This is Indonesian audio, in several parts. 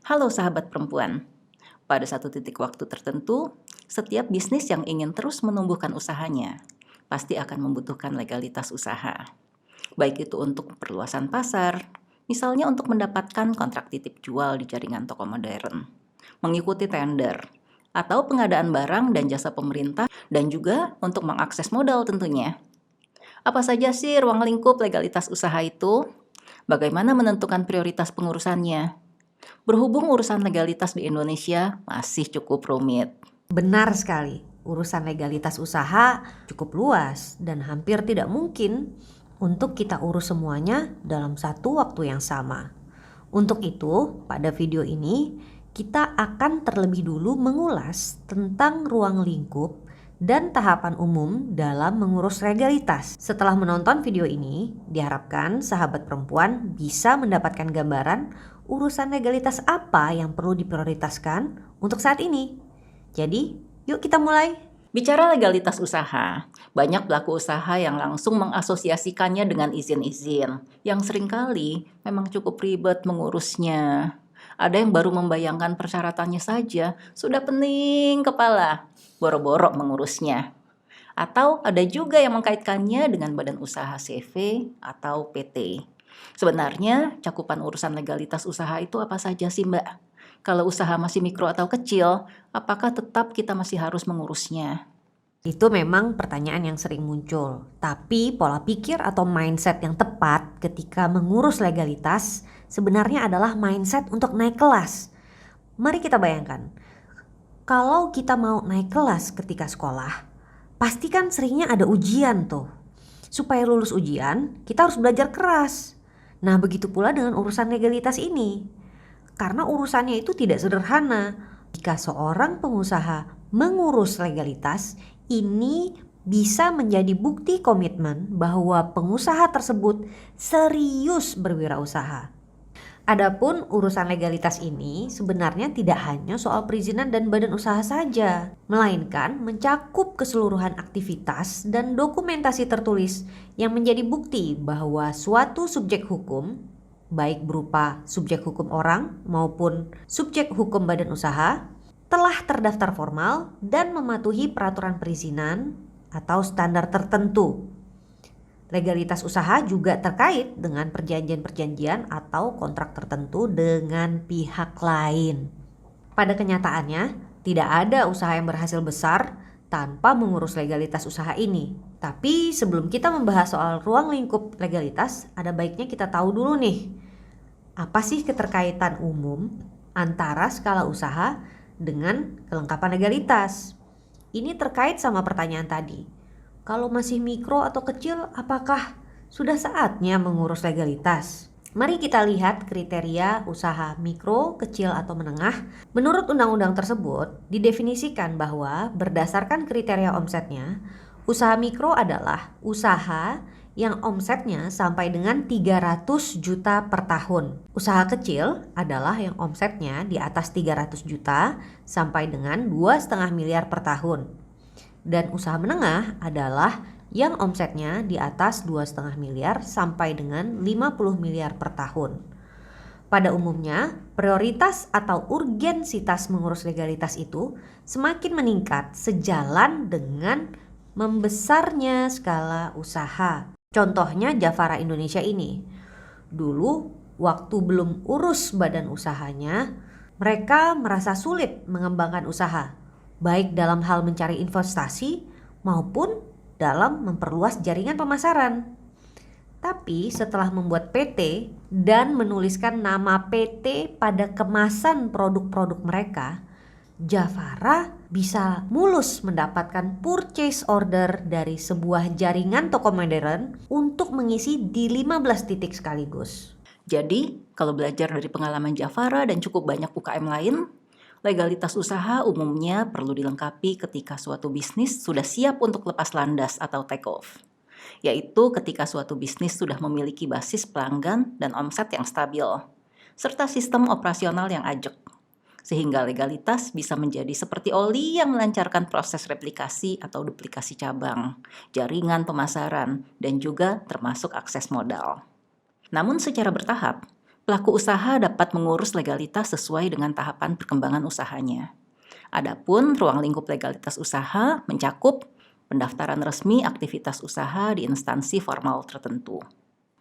Halo sahabat perempuan, pada satu titik waktu tertentu, setiap bisnis yang ingin terus menumbuhkan usahanya pasti akan membutuhkan legalitas usaha. Baik itu untuk perluasan pasar, misalnya untuk mendapatkan kontrak titip jual di jaringan toko modern, mengikuti tender, atau pengadaan barang dan jasa pemerintah, dan juga untuk mengakses modal tentunya. Apa saja sih ruang lingkup legalitas usaha itu? Bagaimana menentukan prioritas pengurusannya? Berhubung urusan legalitas di Indonesia masih cukup rumit. Benar sekali, urusan legalitas usaha cukup luas dan hampir tidak mungkin untuk kita urus semuanya dalam satu waktu yang sama. Untuk itu, pada video ini kita akan terlebih dulu mengulas tentang ruang lingkup dan tahapan umum dalam mengurus legalitas. Setelah menonton video ini, diharapkan sahabat perempuan bisa mendapatkan gambaran urusan legalitas apa yang perlu diprioritaskan untuk saat ini. Jadi, yuk kita mulai. Bicara legalitas usaha, banyak pelaku usaha yang langsung mengasosiasikannya dengan izin-izin, yang seringkali memang cukup ribet mengurusnya. Ada yang baru membayangkan persyaratannya saja, sudah pening kepala, boro-boro mengurusnya. Atau ada juga yang mengkaitkannya dengan badan usaha CV atau PT. Sebenarnya cakupan urusan legalitas usaha itu apa saja sih Mbak? Kalau usaha masih mikro atau kecil, apakah tetap kita masih harus mengurusnya? Itu memang pertanyaan yang sering muncul. Tapi pola pikir atau mindset yang tepat ketika mengurus legalitas sebenarnya adalah mindset untuk naik kelas. Mari kita bayangkan, kalau kita mau naik kelas ketika sekolah, pasti kan seringnya ada ujian tuh. Supaya lulus ujian, kita harus belajar keras. Nah, begitu pula dengan urusan legalitas ini. Karena urusannya itu tidak sederhana. Jika seorang pengusaha mengurus legalitas, ini bisa menjadi bukti komitmen bahwa pengusaha tersebut serius berwirausaha. Adapun urusan legalitas ini sebenarnya tidak hanya soal perizinan dan badan usaha saja, melainkan mencakup keseluruhan aktivitas dan dokumentasi tertulis yang menjadi bukti bahwa suatu subjek hukum, baik berupa subjek hukum orang maupun subjek hukum badan usaha, telah terdaftar formal dan mematuhi peraturan perizinan atau standar tertentu. Legalitas usaha juga terkait dengan perjanjian-perjanjian atau kontrak tertentu dengan pihak lain. Pada kenyataannya, tidak ada usaha yang berhasil besar tanpa mengurus legalitas usaha ini. Tapi sebelum kita membahas soal ruang lingkup legalitas, ada baiknya kita tahu dulu nih, apa sih keterkaitan umum antara skala usaha dengan kelengkapan legalitas? Ini terkait sama pertanyaan tadi. Kalau masih mikro atau kecil, apakah sudah saatnya mengurus legalitas? Mari kita lihat kriteria usaha mikro, kecil, atau menengah. Menurut undang-undang tersebut, didefinisikan bahwa berdasarkan kriteria omsetnya, usaha mikro adalah usaha yang omsetnya sampai dengan 300 juta per tahun. Usaha kecil adalah yang omsetnya di atas 300 juta sampai dengan 2,5 miliar per tahun. Dan usaha menengah adalah yang omsetnya di atas 2,5 miliar sampai dengan 50 miliar per tahun. Pada umumnya, prioritas atau urgensitas mengurus legalitas itu semakin meningkat sejalan dengan membesarnya skala usaha. Contohnya Jafara Indonesia ini. Dulu waktu belum urus badan usahanya, mereka merasa sulit mengembangkan usaha, baik dalam hal mencari investasi maupun dalam memperluas jaringan pemasaran. Tapi setelah membuat PT dan menuliskan nama PT pada kemasan produk-produk mereka, Jafara bisa mulus mendapatkan purchase order dari sebuah jaringan toko modern untuk mengisi di 15 titik sekaligus. Jadi, kalau belajar dari pengalaman Jafara dan cukup banyak UKM lain, legalitas usaha umumnya perlu dilengkapi ketika suatu bisnis sudah siap untuk lepas landas atau take off, yaitu ketika suatu bisnis sudah memiliki basis pelanggan dan omset yang stabil, serta sistem operasional yang ajak, sehingga legalitas bisa menjadi seperti oli yang melancarkan proses replikasi atau duplikasi cabang, jaringan pemasaran, dan juga termasuk akses modal. Namun secara bertahap, Pelaku usaha dapat mengurus legalitas sesuai dengan tahapan perkembangan usahanya. Adapun ruang lingkup legalitas usaha mencakup pendaftaran resmi aktivitas usaha di instansi formal tertentu,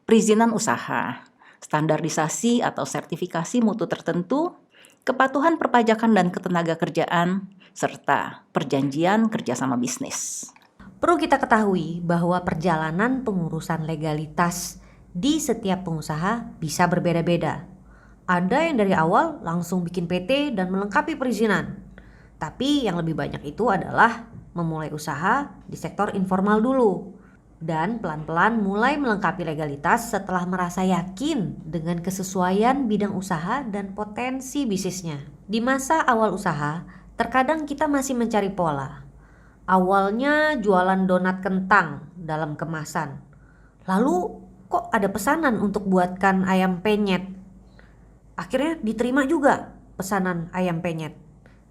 perizinan usaha, standarisasi atau sertifikasi mutu tertentu, kepatuhan perpajakan dan ketenagakerjaan, serta perjanjian kerjasama bisnis. Perlu kita ketahui bahwa perjalanan pengurusan legalitas di setiap pengusaha bisa berbeda-beda. Ada yang dari awal langsung bikin PT dan melengkapi perizinan. Tapi yang lebih banyak itu adalah memulai usaha di sektor informal dulu. Dan pelan-pelan mulai melengkapi legalitas setelah merasa yakin dengan kesesuaian bidang usaha dan potensi bisnisnya. Di masa awal usaha, terkadang kita masih mencari pola. Awalnya jualan donat kentang dalam kemasan. Lalu kok ada pesanan untuk buatkan ayam penyet. Akhirnya diterima juga pesanan ayam penyet.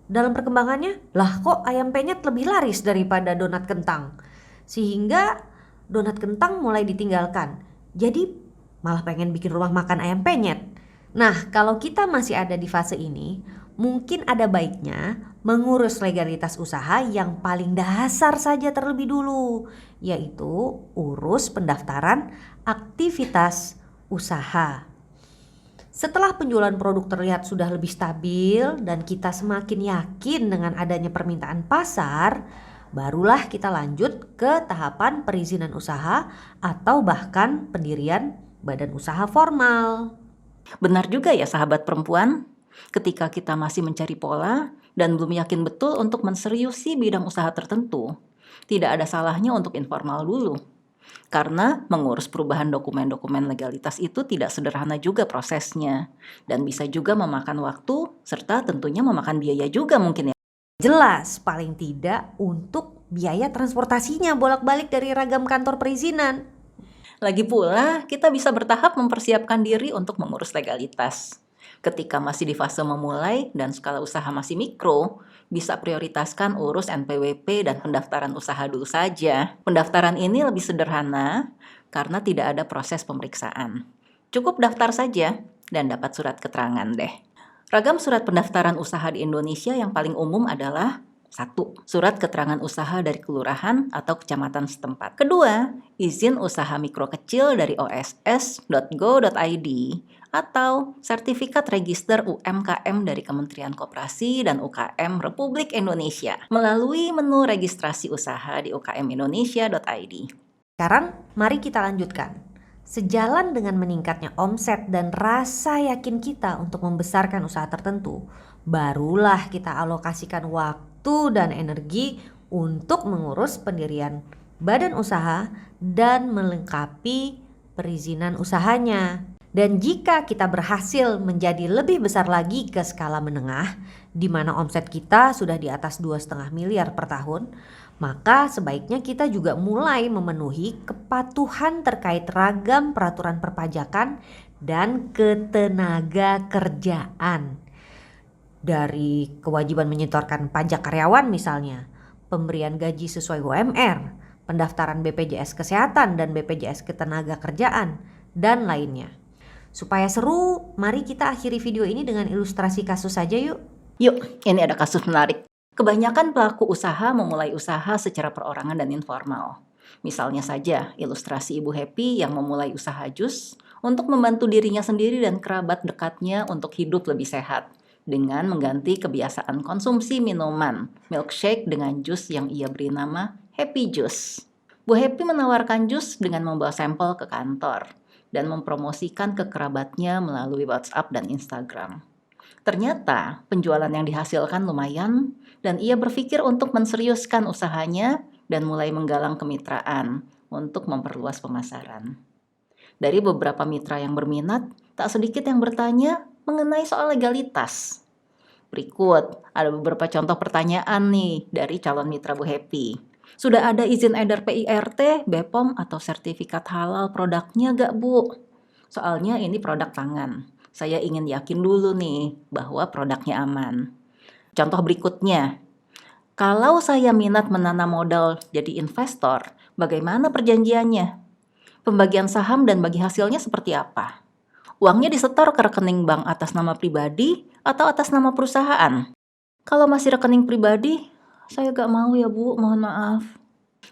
Dalam perkembangannya, lah kok ayam penyet lebih laris daripada donat kentang. Sehingga donat kentang mulai ditinggalkan. Jadi malah pengen bikin rumah makan ayam penyet. Nah, kalau kita masih ada di fase ini, mungkin ada baiknya mengurus legalitas usaha yang paling dasar saja terlebih dulu, yaitu urus pendaftaran aktivitas usaha. Setelah penjualan produk terlihat sudah lebih stabil dan kita semakin yakin dengan adanya permintaan pasar, barulah kita lanjut ke tahapan perizinan usaha atau bahkan pendirian badan usaha formal. Benar juga ya sahabat perempuan, ketika kita masih mencari pola dan belum yakin betul untuk menseriusi bidang usaha tertentu, tidak ada salahnya untuk informal dulu. Karena mengurus perubahan dokumen-dokumen legalitas itu tidak sederhana juga prosesnya, dan bisa juga memakan waktu, serta tentunya memakan biaya juga mungkin ya. Jelas, paling tidak untuk biaya transportasinya bolak-balik dari ragam kantor perizinan. Lagi pula, kita bisa bertahap mempersiapkan diri untuk mengurus legalitas. Ketika masih di fase memulai dan skala usaha masih mikro, bisa prioritaskan urus NPWP dan pendaftaran usaha dulu saja. Pendaftaran ini lebih sederhana karena tidak ada proses pemeriksaan. Cukup daftar saja dan dapat surat keterangan deh. Ragam surat pendaftaran usaha di Indonesia yang paling umum adalah 1. Surat keterangan usaha dari kelurahan atau kecamatan setempat. 2. Izin usaha mikro kecil dari oss.go.id atau sertifikat register UMKM dari Kementerian Koperasi dan UKM Republik Indonesia melalui menu registrasi usaha di ukmindonesia.id. Sekarang mari kita lanjutkan. Sejalan dengan meningkatnya omset dan rasa yakin kita untuk membesarkan usaha tertentu, barulah kita alokasikan waktu dan energi untuk mengurus pendirian badan usaha dan melengkapi perizinan usahanya. Dan jika kita berhasil menjadi lebih besar lagi ke skala menengah, di mana omset kita sudah di atas 2,5 miliar per tahun, maka sebaiknya kita juga mulai memenuhi kepatuhan terkait ragam peraturan perpajakan dan ketenaga kerjaan. Dari kewajiban menyetorkan pajak karyawan misalnya, pemberian gaji sesuai UMR, pendaftaran BPJS Kesehatan dan BPJS Ketenaga Kerjaan, dan lainnya. Supaya seru, mari kita akhiri video ini dengan ilustrasi kasus saja yuk. Yuk, ini ada kasus menarik. Kebanyakan pelaku usaha memulai usaha secara perorangan dan informal. Misalnya saja, ilustrasi Ibu Happy yang memulai usaha jus untuk membantu dirinya sendiri dan kerabat dekatnya untuk hidup lebih sehat dengan mengganti kebiasaan konsumsi minuman milkshake dengan jus yang ia beri nama Happy Juice. Bu Happy menawarkan jus dengan membawa sampel ke kantor dan mempromosikan ke kerabatnya melalui WhatsApp dan Instagram. Ternyata penjualan yang dihasilkan lumayan dan ia berpikir untuk menseriuskan usahanya dan mulai menggalang kemitraan untuk memperluas pemasaran. Dari beberapa mitra yang berminat, tak sedikit yang bertanya mengenai soal legalitas. Berikut ada beberapa contoh pertanyaan nih dari calon mitra Bu Happy. Sudah ada izin edar PIRT, BPOM, atau sertifikat halal produknya gak Bu? Soalnya ini produk tangan. Saya ingin yakin dulu nih bahwa produknya aman. Contoh berikutnya, kalau saya minat menanam modal jadi investor, bagaimana perjanjiannya? Pembagian saham dan bagi hasilnya seperti apa? Uangnya disetor ke rekening bank atas nama pribadi atau atas nama perusahaan? Kalau masih rekening pribadi, saya gak mau ya Bu, mohon maaf.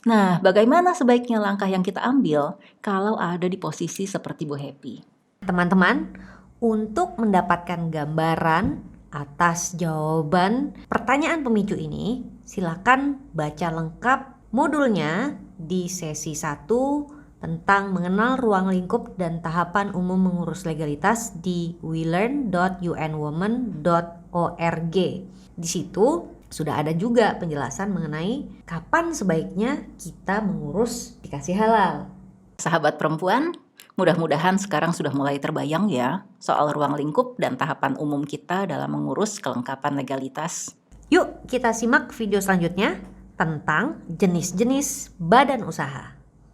Nah, bagaimana sebaiknya langkah yang kita ambil kalau ada di posisi seperti Bu Happy? Teman-teman, untuk mendapatkan gambaran atas jawaban pertanyaan pemicu ini, silakan baca lengkap modulnya di sesi 1 tentang mengenal ruang lingkup dan tahapan umum mengurus legalitas di welearn.unwomen.org. Di situ sudah ada juga penjelasan mengenai kapan sebaiknya kita mengurus aplikasi halal. Sahabat perempuan, mudah-mudahan sekarang sudah mulai terbayang ya soal ruang lingkup dan tahapan umum kita dalam mengurus kelengkapan legalitas. Yuk kita simak video selanjutnya tentang jenis-jenis badan usaha.